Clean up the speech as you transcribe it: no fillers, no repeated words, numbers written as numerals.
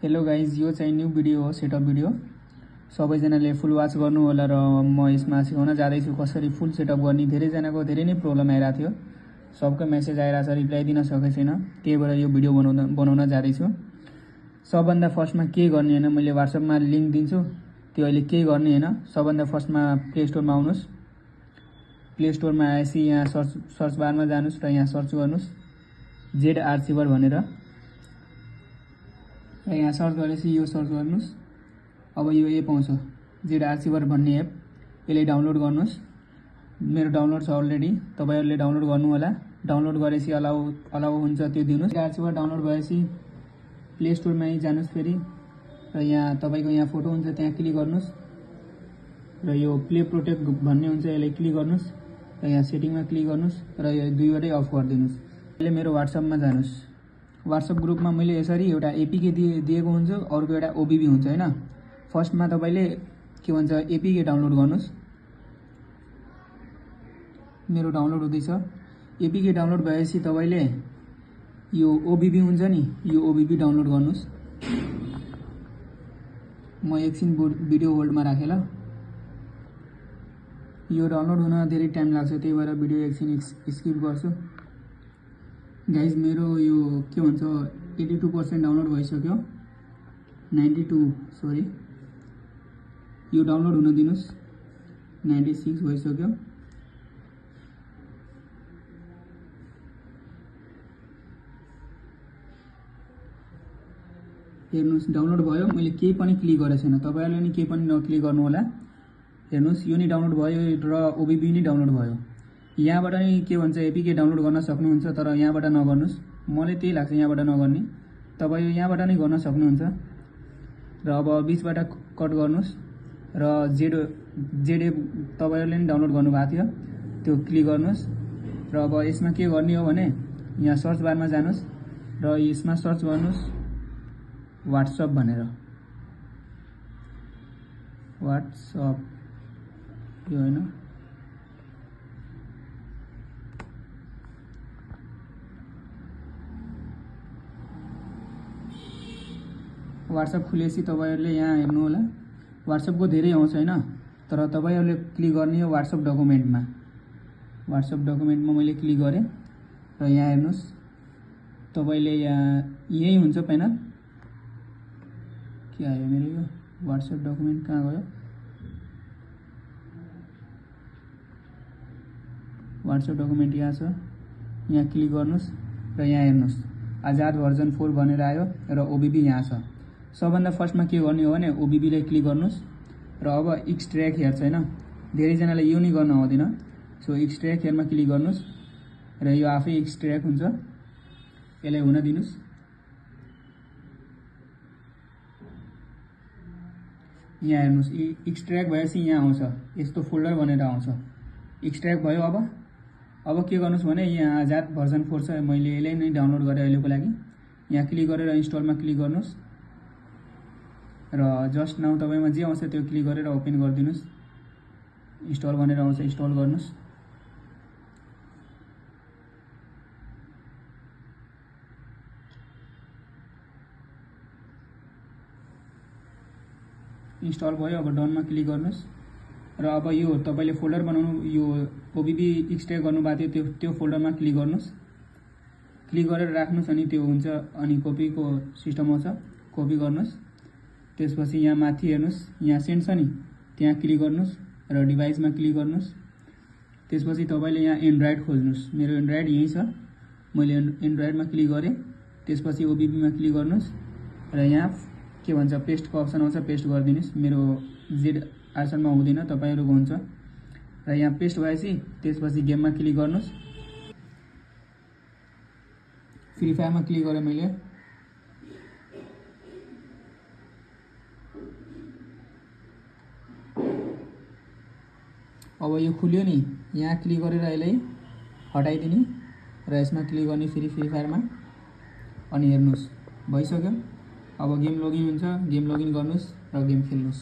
Hello guys, यो चाहिँ new video हो, सेटअप भिडियो। सबैजनाले फुल वाच गर्नु होला र म यसमा सिकाउन जाँदैछु कसरी फुल सेटअप गर्ने। धेरैजनाको धेरै नै प्रब्लम आइरहेको थियो, सबको मेसेज आइरहेछ, रिप्लाई दिन सकेको छैन। त्यही भएर यो भिडियो बनाउन जाँदैछु। सबभन्दा फर्स्टमा के गर्ने हैन, मैले व्हाट्सएपमा लिंक दिन्छु, त्यो अहिले केही गर्ने हैन। सबभन्दा फर्स्टमा प्ले स्टोरमा आउनुस्। प्ले स्टोरमा आएपछि यहाँ सर्च बारमा जानुस् र यहाँ सर्च गर्नुस् जेड आर्चिभर भनेर। र यहाँ सर्च गरेपछि यो सर्च गर्नुस्। अब यो एप आउँछ जेड आर्चिभर भन्ने एप, यसले डाउनलोड गर्नुस्। मेरो डाउनलोड छ अलरेडी, तपाईहरुले डाउनलोड गर्नु होला। डाउनलोड गरेपछि अलाउ हुन्छ त्यो दिनुस्। जेड आर्चिभर डाउनलोड भएपछि प्ले स्टोरमा जानुस् फेरि, र यहाँ तपाईको यहाँ फोटो हुन्छ त्यहाँ क्लिक गर्नुस्, र यो प्ले प्रोटेक्ट भन्ने हुन्छ यसले क्लिक गर्नुस्, र यहाँ सेटिङमा क्लिक गर्नुस्, र यो दुईवटै अफ गरिदिनुस्। अहिले मेरो व्हाट्सएपमा जानुस्। व्हाट्सएप ग्रुपमा मैले यसरी एउटा एपीके दिएको हुन्छ, अर्को एउटा ओबीबी हुन्छ हैन। फर्स्टमा तपाईले के भन्छ एपीके डाउनलोड गर्नुस्। मेरो डाउनलोड हुँदैछ। एपीके डाउनलोड भएपछि तपाईले यो ओबीबी हुन्छ नि, यो ओबीबी डाउनलोड गर्नुस्। म एकछिन भिडियो होल्डमा राखेँ ल। यो डाउनलोड हुन धेरै टाइम लाग्छ, त्यही भएर भिडियो एकछिन स्किप गर्छु। गाइज, मेरो यो के भन्छ 82% डाउनलोड भइसक्यो, 92 सरी। यो डाउनलोड हुन दिनुस्। 96 भइसक्यो। हेर्नुस् डाउनलोड भयो। मैले केही पनि क्लिक गरेको छैन, तपाईहरुले नि केही पनि नक्लिक गर्नु होला। हेर्नुस् यो नि डाउनलोड भयो र ओबीबी नि डाउनलोड भयो। यहाँबाट नि के भन्छ एपीके डाउनलोड गर्न सक्नुहुन्छ, तर यहाँबाट नगर्नुस्। मलाई त्यही लाग्छ यहाँबाट नगर्ने, तपाईं यहाँबाट नै गर्न सक्नुहुन्छ। र अब बीचबाट कट गर्नुस्, र जेड एप तपाईहरुले नि डाउनलोड गर्नुभएको थियो, त्यो क्लिक गर्नुस्। र अब यसमा के गर्ने हो भने यहाँ सर्च बारमा जानुस्, र यसमा सर्च गर्नुस् व्हाट्सएप भनेर। व्हाट्सएप यो हैन, व्हाट्सएप खुलेपछि तपाईहरुले यहाँ हेर्नु होला। व्हाट्सएपको धेरै आउँछ हैन, तर तपाईहरुले क्लिक गर्ने हो व्हाट्सएप डकुमेन्टमा। व्हाट्सएप डकुमेन्टमा मैले क्लिक गरे, र यहाँ हेर्नुस् तपाईले यहाँ यही हुन्छ पैनल। के आयो मेरो यो व्हाट्सएप डकुमेन्ट कहाँ गयो? व्हाट्सएप डकुमेन्ट यहाँ छ, यहाँ क्लिक गर्नुस्, र यहाँ हेर्नुस् आजाद भर्जन 4 भनेर आयो, र ओबीबी यहाँ छ। सबभन्दा फर्स्टमा के गर्ने हो भने ओबीबी लाई क्लिक गर्नुस्, र अब एक्सट्र्याक्ट हेयर छैन, धेरैजनाले यो नि गर्न आउँदैन, सो एक्सट्र्याक्ट हेयरमा क्लिक गर्नुस्, र यो आफै एक्सट्र्याक्ट हुन्छ। यसलाई हुन दिनुस्। यहाँ हेर्नुस् एक्सट्र्याक्ट भएपछि यहाँ आउँछ यस्तो फोल्डर भनेर आउँछ। एक्सट्र्याक्ट भयो। अब के गर्नुस् भने यहाँ आजाद भर्जन 4 छ, मैले यसलाई नै डाउनलोड गरे अहिलेको लागि। यहाँ क्लिक गरेर इन्स्टलमा क्लिक गर्नुस्, र जस्ट नाउ तपाईमा जे आउँछ त्यो क्लिक गरेर ओपन गरिदिनुस्। इन्स्टल भनेर आउँछ, इन्स्टल गर्नुस्। इन्स्टल भयो। अब डनमा क्लिक गर्नुस्, र अब यो तपाईले फोल्डर बनाउनु, यो ओबीबी एक्सट्र्याक्ट गर्नुभएको थियो त्यो फोल्डरमा क्लिक गर्नुस्। क्लिक गरेर राख्नुस्, अनि त्यो हुन्छ। अनि कपीको सिस्टम आउँछ, कपी गर्नुस्। त्यसपछि यहाँ माथि हेर्नुस्, यहाँ सेन्ड छ नि, त्यहाँ क्लिक गर्नुस्, र डिभाइसमा क्लिक गर्नुस्। त्यसपछि तपाईले यहाँ एन्ड्रोइड खोज्नुस्। मेरो एन्ड्रोइड यही छ, मैले एन्ड्रोइडमा क्लिक गरे। त्यसपछि ओबीबीमा क्लिक गर्नुस्, र यहाँ के भन्छ पेस्टको अप्सन आउँछ, पेस्ट गरिदिनुस्। मेरो जेड आर्चरमा हुँदैन, तपाईहरुको हुन्छ। र यहाँ पेस्ट भएपछि त्यसपछि गेममा क्लिक गर्नुस्। फ्री फायरमा क्लिक गरे मैले। अब यो खुल्यो नि, यहाँ क्लिक गरेर यसलाई हटाइदिने, र यसमा क्लिक गर्ने फेरि फ्री फायरमा। अनि हेर्नुस् भइसक्यो। अब गेम लगइन हुन्छ, गेम लगइन गर्नुस् र गेम खेल्नुस्।